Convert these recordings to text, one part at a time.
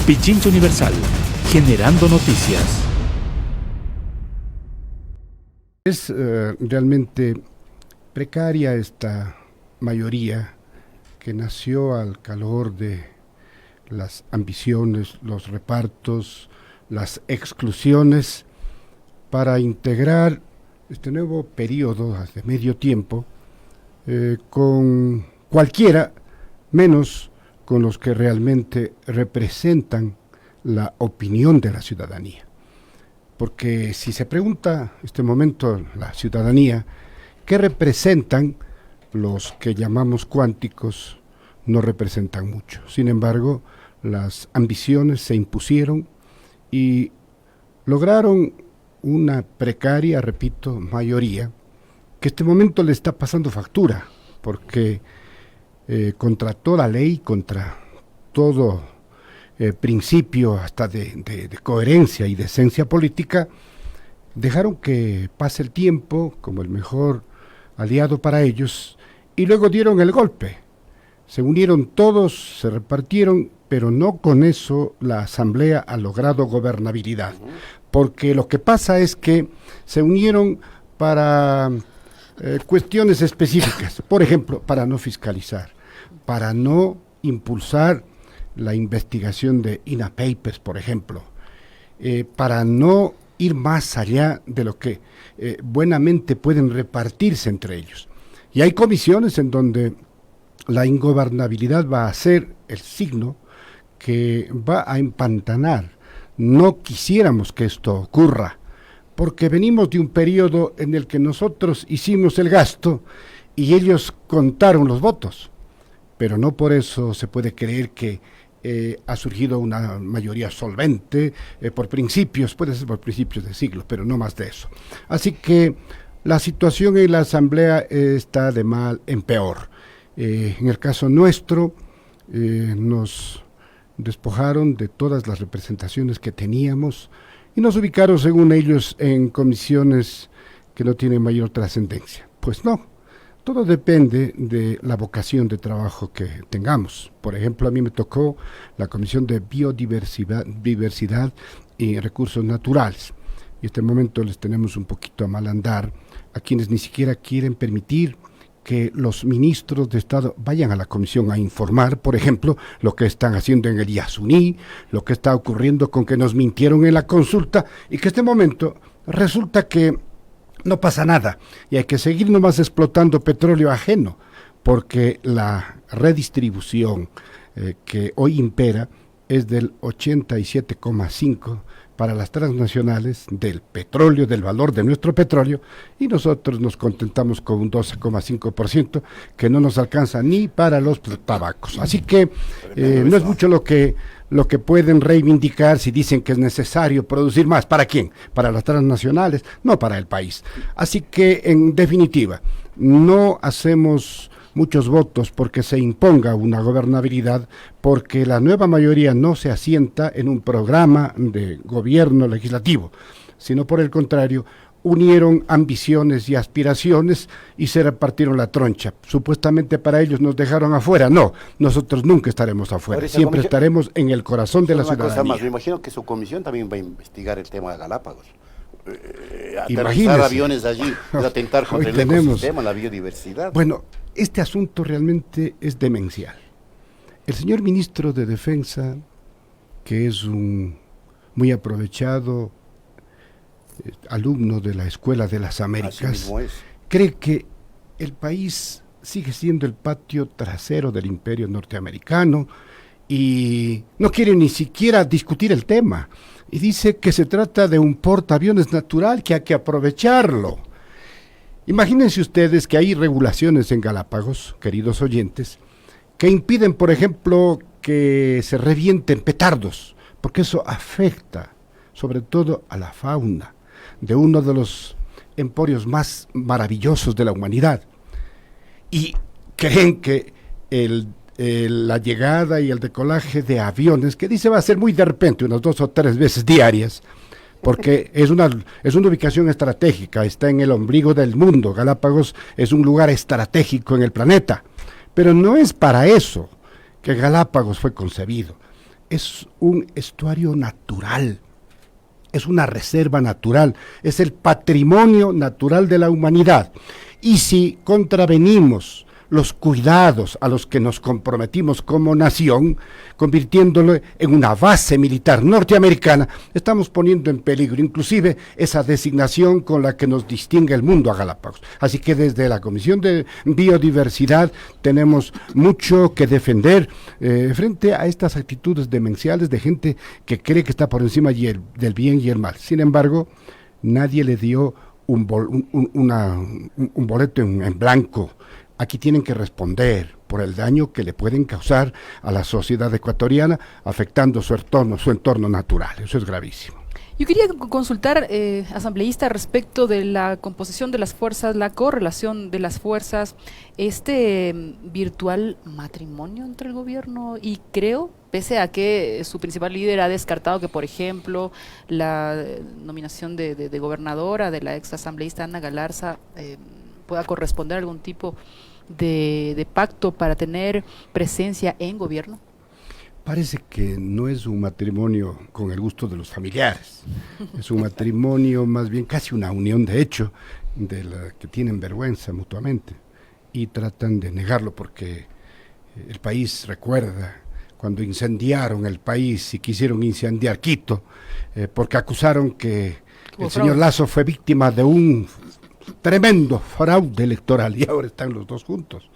Pichincha Universal, generando noticias. Es realmente precaria esta mayoría que nació al calor de las ambiciones, los repartos, las exclusiones, para integrar este nuevo periodo de medio tiempo con cualquiera, menos con los que realmente representan la opinión de la ciudadanía. Porque si se pregunta en este momento la ciudadanía, ¿qué representan? Los que llamamos cuánticos no representan mucho. Sin embargo, las ambiciones se impusieron y lograron una precaria, repito, mayoría, que este momento le está pasando factura, porque contra toda ley, contra todo principio hasta de coherencia y decencia política, dejaron que pase el tiempo como el mejor aliado para ellos, y luego dieron el golpe. Se unieron todos, se repartieron, pero no con eso la Asamblea ha logrado gobernabilidad, porque lo que pasa es que se unieron para cuestiones específicas, por ejemplo, para no fiscalizar, para no impulsar la investigación de INA Papers, por ejemplo, para no ir más allá de lo que buenamente pueden repartirse entre ellos. Y hay comisiones en donde la ingobernabilidad va a ser el signo que va a empantanar. No quisiéramos que esto ocurra, porque venimos de un periodo en el que nosotros hicimos el gasto y ellos contaron los votos, pero no por eso se puede creer que ha surgido una mayoría solvente por principios, puede ser por principios de siglo, pero no más de eso. Así que la situación en la Asamblea está de mal en peor. En el caso nuestro, nos despojaron de todas las representaciones que teníamos y nos ubicaron, según ellos, en comisiones que no tienen mayor trascendencia. Pues no, todo depende de la vocación de trabajo que tengamos. Por ejemplo, a mí me tocó la Comisión de Biodiversidad y Recursos Naturales. Y en este momento les tenemos un poquito a mal andar a quienes ni siquiera quieren permitir que los ministros de Estado vayan a la comisión a informar, por ejemplo, lo que están haciendo en el Yasuní, lo que está ocurriendo con que nos mintieron en la consulta, y que en este momento resulta que no pasa nada, y hay que seguir nomás explotando petróleo ajeno, porque la redistribución que hoy impera es del 87,5% para las transnacionales del petróleo, del valor de nuestro petróleo, y nosotros nos contentamos con un 12,5% que no nos alcanza ni para los tabacos. Así que no es mucho lo que pueden reivindicar si dicen que es necesario producir más. ¿Para quién? Para las transnacionales, no para el país. Así que, en definitiva, no hacemos muchos votos porque se imponga una gobernabilidad, porque la nueva mayoría no se asienta en un programa de gobierno legislativo, sino por el contrario, unieron ambiciones y aspiraciones y se repartieron la troncha. Supuestamente para ellos nos dejaron afuera. No, nosotros nunca estaremos afuera, siempre estaremos en el corazón de la ciudadanía. Cosa más, me imagino que su comisión también va a investigar el tema de Galápagos. Imagínese, aviones allí, atentar contra el ecosistema, la biodiversidad. Bueno, este asunto realmente es demencial. El señor ministro de Defensa, que es un muy aprovechado alumno de la Escuela de las Américas, cree que el país sigue siendo el patio trasero del imperio norteamericano y no quiere ni siquiera discutir el tema. Y dice que se trata de un portaaviones natural, que hay que aprovecharlo. Imagínense ustedes que hay regulaciones en Galápagos, queridos oyentes, que impiden, por ejemplo, que se revienten petardos, porque eso afecta sobre todo a la fauna de uno de los emporios más maravillosos de la humanidad. Y creen que la llegada y el decolaje de aviones, que dice va a ser muy de repente, unas 2 o 3 veces diarias, porque es una ubicación estratégica, está en el ombligo del mundo. Galápagos es un lugar estratégico en el planeta, pero no es para eso que Galápagos fue concebido. es un estuario natural, es una reserva natural, es el patrimonio natural de la humanidad. Y si contravenimos los cuidados a los que nos comprometimos como nación, convirtiéndolo en una base militar norteamericana, estamos poniendo en peligro inclusive esa designación con la que nos distingue el mundo a Galápagos. Así que desde la Comisión de Biodiversidad tenemos mucho que defender frente a estas actitudes demenciales de gente que cree que está por encima del bien y el mal. Sin embargo, nadie le dio un boleto en blanco. Aquí tienen que responder por el daño que le pueden causar a la sociedad ecuatoriana, afectando su entorno natural. Eso es gravísimo. Yo quería consultar, asambleísta, respecto de la composición de las fuerzas, la correlación de las fuerzas, virtual matrimonio entre el gobierno y Creo, pese a que su principal líder ha descartado que, por ejemplo, la nominación de gobernadora de la ex asambleísta Ana Galarza pueda corresponder a algún tipo de pacto para tener presencia en gobierno. Parece que no es un matrimonio con el gusto de los familiares, es un matrimonio más bien casi una unión de hecho, de la que tienen vergüenza mutuamente y tratan de negarlo porque el país recuerda cuando incendiaron el país y quisieron incendiar Quito, porque acusaron que el señor Lasso fue víctima de un tremendo fraude electoral y ahora están los dos juntos.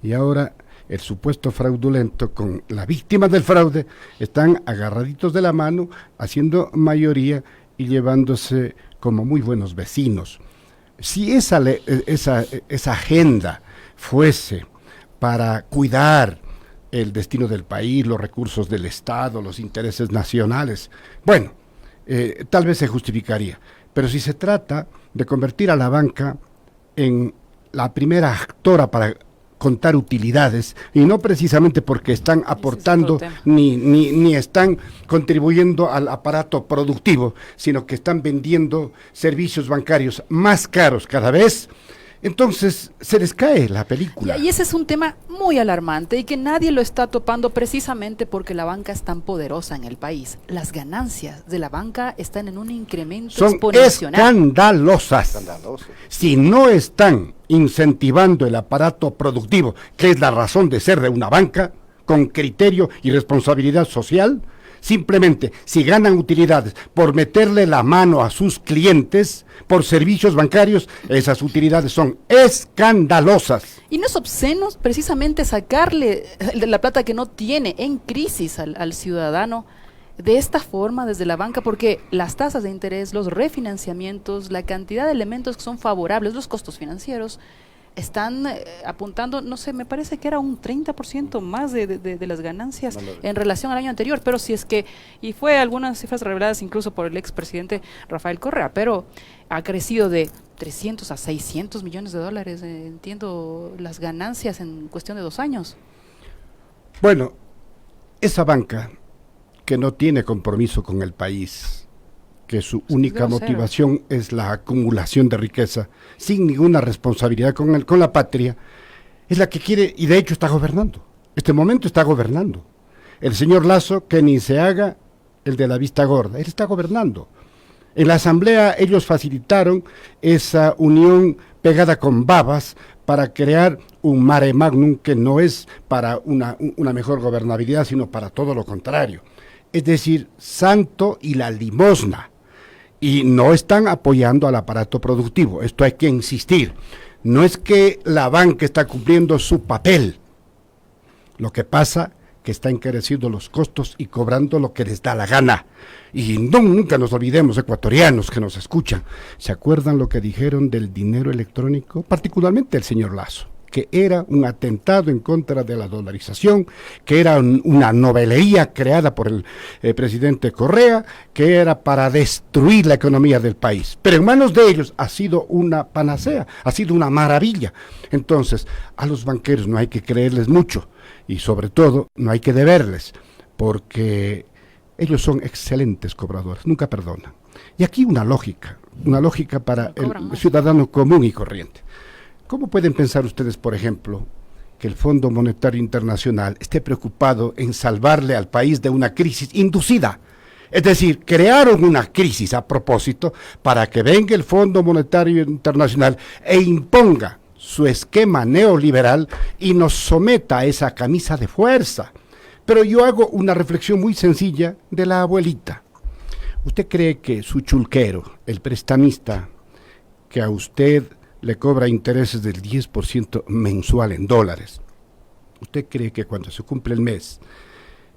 Y ahora el supuesto fraudulento con la víctima del fraude están agarraditos de la mano, haciendo mayoría y llevándose como muy buenos vecinos. Si esa agenda fuese para cuidar el destino del país, los recursos del Estado, los intereses nacionales, bueno, tal vez se justificaría. Pero si se trata de convertir a la banca en la primera actora para contar utilidades, y no precisamente porque están aportando ni están contribuyendo al aparato productivo, sino que están vendiendo servicios bancarios más caros cada vez, entonces se les cae la película. Y ese es un tema muy alarmante y que nadie lo está topando precisamente porque la banca es tan poderosa en el país. Las ganancias de la banca están en un incremento exponencial. Escandalosas. Si no están incentivando el aparato productivo, que es la razón de ser de una banca, con criterio y responsabilidad social, simplemente si ganan utilidades por meterle la mano a sus clientes, por servicios bancarios, esas utilidades son escandalosas. Y no es obsceno precisamente sacarle de la plata que no tiene en crisis al ciudadano de esta forma desde la banca, porque las tasas de interés, los refinanciamientos, la cantidad de elementos que son favorables, los costos financieros, están apuntando, no sé, me parece que era un 30% más de las ganancias en relación al año anterior, pero si es que, y fue algunas cifras reveladas incluso por el expresidente Rafael Correa, pero ha crecido de 300 a 600 millones de dólares, entiendo, las ganancias en cuestión de 2 años. Bueno, esa banca que no tiene compromiso con el país, que su única motivación es la acumulación de riqueza, sin ninguna responsabilidad con la patria, es la que quiere, y de hecho está gobernando. Este momento está gobernando. El señor Lasso, que ni se haga el de la vista gorda, él está gobernando. En la asamblea ellos facilitaron esa unión pegada con babas para crear un mare magnum que no es para una mejor gobernabilidad, sino para todo lo contrario. Es decir, santo y la limosna. Y no están apoyando al aparato productivo, esto hay que insistir. No es que la banca está cumpliendo su papel, lo que pasa que está encareciendo los costos y cobrando lo que les da la gana. Y nunca nos olvidemos, ecuatorianos que nos escuchan, ¿se acuerdan lo que dijeron del dinero electrónico? Particularmente el señor Lasso, que era un atentado en contra de la dolarización, que era una novelería creada por el presidente Correa, que era para destruir la economía del país. Pero en manos de ellos ha sido una panacea, ha sido una maravilla. Entonces, a los banqueros no hay que creerles mucho y sobre todo no hay que deberles, porque ellos son excelentes cobradores, nunca perdonan. Y aquí una lógica para el ciudadano común y corriente. ¿Cómo pueden pensar ustedes, por ejemplo, que el Fondo Monetario Internacional esté preocupado en salvarle al país de una crisis inducida. Es decir, crearon una crisis a propósito para que venga el Fondo Monetario Internacional e imponga su esquema neoliberal y nos someta a esa camisa de fuerza. Pero yo hago una reflexión muy sencilla de la abuelita. ¿Usted cree que su chulquero, el prestamista, que a usted le cobra intereses del 10% mensual en dólares, usted cree que cuando se cumple el mes,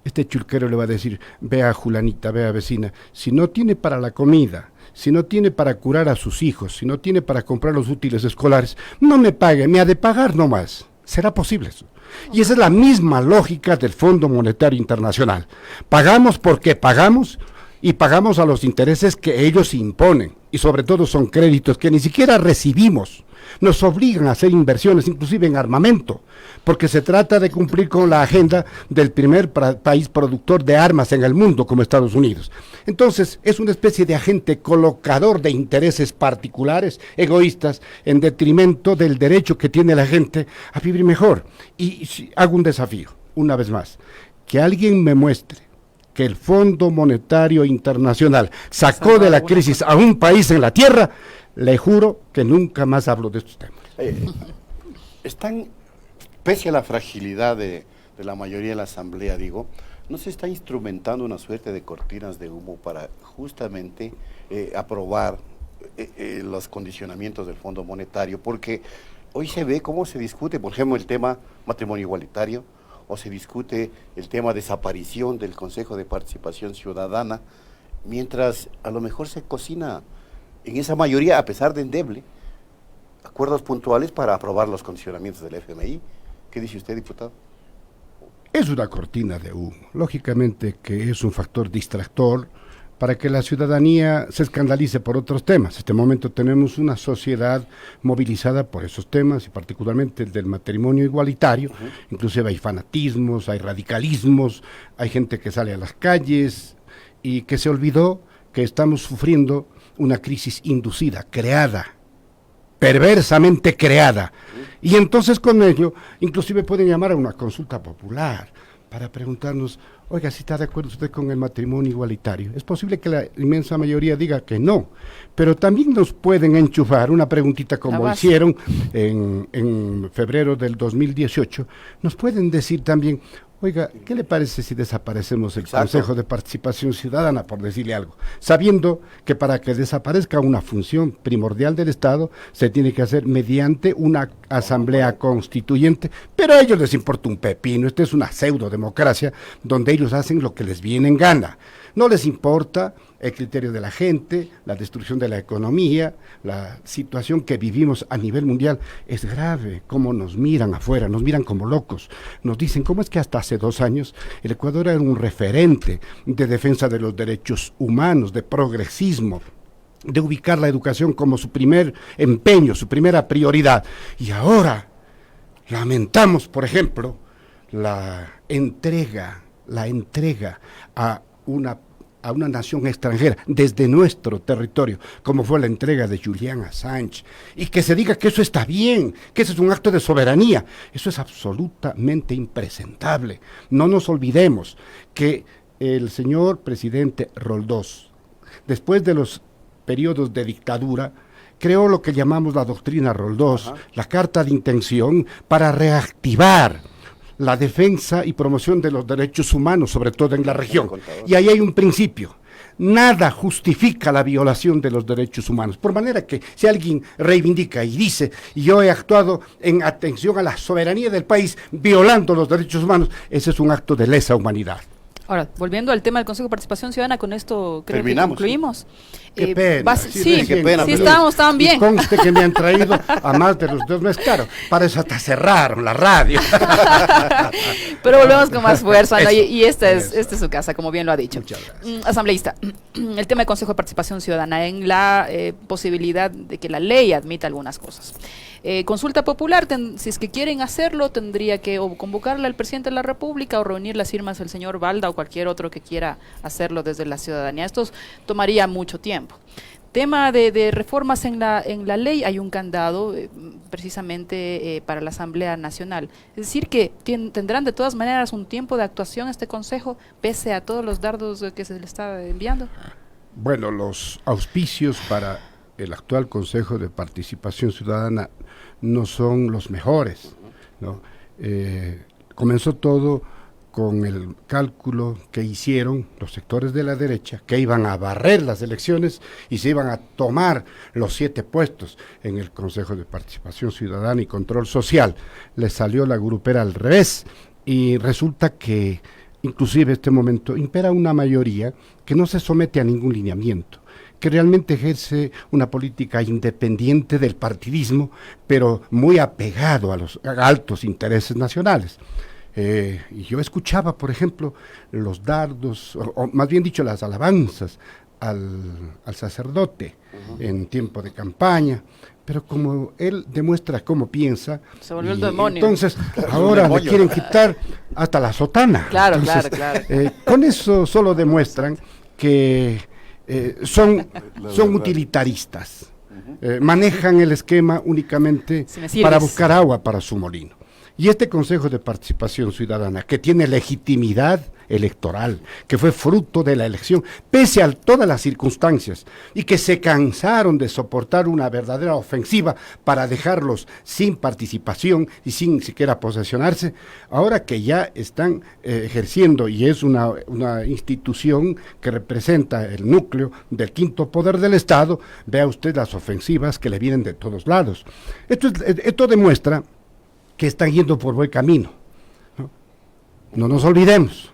este chulquero le va a decir, vea Julanita, vea vecina, si no tiene para la comida, si no tiene para curar a sus hijos, si no tiene para comprar los útiles escolares, no me pague, me ha de pagar nomás? ¿Será posible eso? Y esa es la misma lógica del Fondo Monetario Internacional. Pagamos porque pagamos y pagamos a los intereses que ellos imponen. Y sobre todo son créditos que ni siquiera recibimos. Nos obligan a hacer inversiones, inclusive en armamento, porque se trata de cumplir con la agenda del primer país productor de armas en el mundo, como Estados Unidos. Entonces, es una especie de agente colocador de intereses particulares, egoístas, en detrimento del derecho que tiene la gente a vivir mejor. Y hago un desafío, una vez más, que alguien me muestre que el Fondo Monetario Internacional sacó de la crisis a un país en la tierra, le juro que nunca más hablo de estos temas. Pese a la fragilidad de la mayoría de la Asamblea, digo, ¿no se está instrumentando una suerte de cortinas de humo para justamente aprobar los condicionamientos del Fondo Monetario? Porque hoy se ve cómo se discute, por ejemplo, el tema matrimonio igualitario, o se discute el tema desaparición del Consejo de Participación Ciudadana, mientras a lo mejor se cocina en esa mayoría, a pesar de endeble, acuerdos puntuales para aprobar los condicionamientos del FMI. ¿Qué dice usted, diputado? Es una cortina de humo, lógicamente que es un factor distractor para que la ciudadanía se escandalice por otros temas. En este momento tenemos una sociedad movilizada por esos temas, y particularmente el del matrimonio igualitario. Inclusive hay fanatismos, hay radicalismos, hay gente que sale a las calles y que se olvidó que estamos sufriendo una crisis inducida, creada, perversamente creada. Y entonces con ello, inclusive pueden llamar a una consulta popular para preguntarnos, oiga, si está de acuerdo usted con el matrimonio igualitario. Es posible que la inmensa mayoría diga que no, pero también nos pueden enchufar una preguntita como hicieron en febrero del 2018. Nos pueden decir también, oiga, ¿qué le parece si desaparecemos el Consejo de Participación Ciudadana, por decirle algo? Sabiendo que para que desaparezca una función primordial del Estado, se tiene que hacer mediante una asamblea constituyente, pero a ellos les importa un pepino. Esta es una pseudodemocracia donde ellos hacen lo que les viene en gana. No les importa el criterio de la gente, la destrucción de la economía, la situación que vivimos a nivel mundial es grave. Cómo nos miran afuera, nos miran como locos. Nos dicen, ¿cómo es que hasta hace 2 años el Ecuador era un referente de defensa de los derechos humanos, de progresismo, de ubicar la educación como su primer empeño, su primera prioridad? Y ahora lamentamos, por ejemplo, la entrega a una nación extranjera desde nuestro territorio, como fue la entrega de Julian Assange, y que se diga que eso está bien, que eso es un acto de soberanía. Eso es absolutamente impresentable. No nos olvidemos que el señor presidente Roldós, después de los periodos de dictadura, creó lo que llamamos la doctrina Roldós, la carta de intención para reactivar la defensa y promoción de los derechos humanos, sobre todo en la región. Y ahí hay un principio: nada justifica la violación de los derechos humanos. Por manera que si alguien reivindica y dice, yo he actuado en atención a la soberanía del país violando los derechos humanos, ese es un acto de lesa humanidad. Ahora, volviendo al tema del Consejo de Participación Ciudadana, con esto creo que concluimos. Qué pena. Sí, estaban bien. Y conste que me han traído a más de los 2 meses. Claro, para eso hasta cerraron la radio. Pero volvemos con más fuerza, ¿no? Y esta es su casa, como bien lo ha dicho. Muchas gracias. Asambleísta, el tema del Consejo de Participación Ciudadana, en la posibilidad de que la ley admita algunas cosas. Consulta popular, si es que quieren hacerlo, tendría que o convocarle al presidente de la República o reunir las firmas del señor Balda o cualquier otro que quiera hacerlo desde la ciudadanía. Esto tomaría mucho tiempo. Tema de reformas en la ley, hay un candado precisamente para la Asamblea Nacional. Es decir, que tendrán de todas maneras un tiempo de actuación este Consejo, pese a todos los dardos que se le está enviando. Bueno, los auspicios para el actual Consejo de Participación Ciudadana no son los mejores, ¿no? Comenzó todo con el cálculo que hicieron los sectores de la derecha, que iban a barrer las elecciones y se iban a tomar los 7 puestos en el Consejo de Participación Ciudadana y Control Social. Les salió la grupera al revés y resulta que inclusive en este momento impera una mayoría que no se somete a ningún lineamiento, que realmente ejerce una política independiente del partidismo, pero muy apegado a los altos intereses nacionales. Y yo escuchaba, por ejemplo, los dardos, o más bien dicho, las alabanzas al sacerdote en tiempo de campaña, pero como él demuestra cómo piensa, se volvió el demonio. Entonces ahora le quieren quitar hasta la sotana. Claro, Entonces, claro. Con eso solo demuestran que son utilitaristas, manejan el esquema únicamente para buscar agua para su molino. Y este Consejo de Participación Ciudadana, que tiene legitimidad electoral, que fue fruto de la elección, pese a todas las circunstancias, y que se cansaron de soportar una verdadera ofensiva para dejarlos sin participación y sin siquiera posesionarse, ahora que ya están ejerciendo, y es una institución que representa el núcleo del quinto poder del Estado, vea usted las ofensivas que le vienen de todos lados. Esto demuestra que están yendo por buen camino. No nos olvidemos.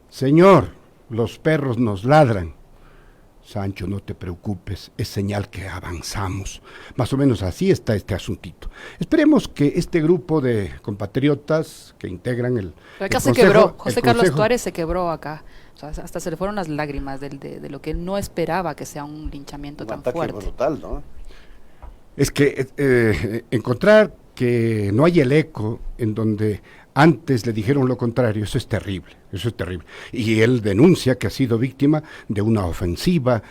Señor, los perros nos ladran. Sancho, no te preocupes, es señal que avanzamos. Más o menos así está este asuntito. Esperemos que este grupo de compatriotas que integran el acá se quebró, José Carlos Tuárez se quebró acá. O sea, hasta se le fueron las lágrimas de lo que él no esperaba que sea un linchamiento tan fuerte. Brutal, ¿no? Es que encontrar que no hay el eco en donde antes le dijeron lo contrario, eso es terrible. Y él denuncia que ha sido víctima de una ofensiva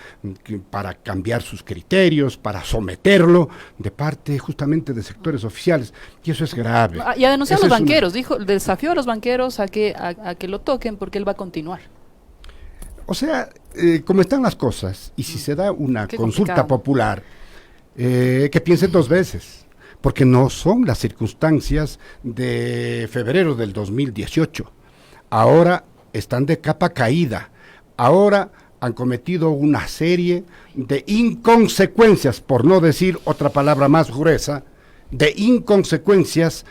para cambiar sus criterios, para someterlo de parte justamente de sectores oficiales, y eso es grave. Y a denunciar a los banqueros, desafió a los banqueros a que lo toquen porque él va a continuar. O sea, como están las cosas, y si se da una consulta popular, que piensen 2 veces. Porque no son las circunstancias de febrero del 2018. Ahora están de capa caída. Ahora han cometido una serie de inconsecuencias, por no decir otra palabra más gruesa, de inconsecuencias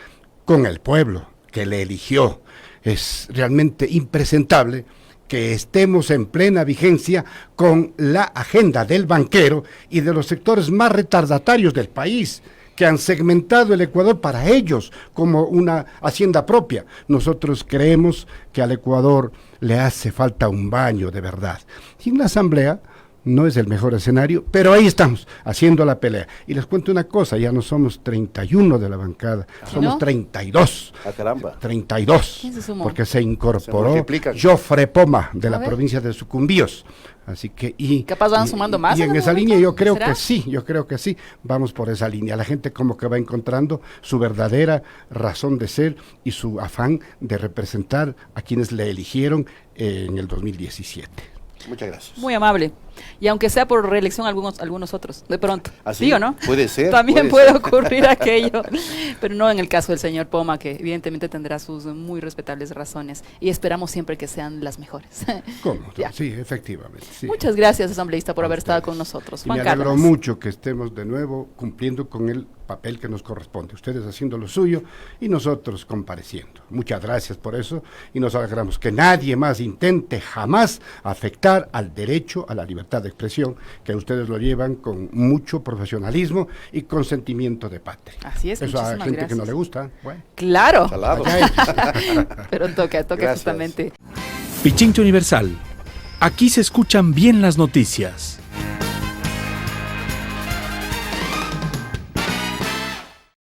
con el pueblo que le eligió. Es realmente impresentable que estemos en plena vigencia con la agenda del banquero y de los sectores más retardatarios del país, que han segmentado el Ecuador para ellos como una hacienda propia. Nosotros creemos que al Ecuador le hace falta un baño de verdad. Y en la Asamblea no es el mejor escenario, pero ahí estamos, haciendo la pelea. Y les cuento una cosa, ya no somos 31 de la bancada, somos 32. ¡Ah, caramba! 32, ¿Quién se sumó? porque se incorporó Jofre Poma, de la provincia de Sucumbíos. Así que, capaz van sumando más. Y en esa línea yo creo que sí, vamos por esa línea. La gente como que va encontrando su verdadera razón de ser y su afán de representar a quienes le eligieron en el 2017. Muchas gracias. Muy amable. Y aunque sea por reelección algunos otros, de pronto. ¿Así? ¿Sí o no? Puede ser. También puede ocurrir aquello. Pero no en el caso del señor Poma, que evidentemente tendrá sus muy respetables razones. Y esperamos siempre que sean las mejores. ¿Cómo? Sí, efectivamente. Sí. Muchas gracias, asambleísta, por haber estado con nosotros. Y me alegro mucho que estemos de nuevo cumpliendo con el papel que nos corresponde. Ustedes haciendo lo suyo y nosotros compareciendo. Muchas gracias por eso y nos alegramos que nadie más intente jamás afectar al derecho a la libertad de expresión, que ustedes lo llevan con mucho profesionalismo y con sentimiento de patria. Así es. Eso a gente gracias. que no le gusta. Bueno. Claro. Pero toca justamente. Pichincha Universal. Aquí se escuchan bien las noticias.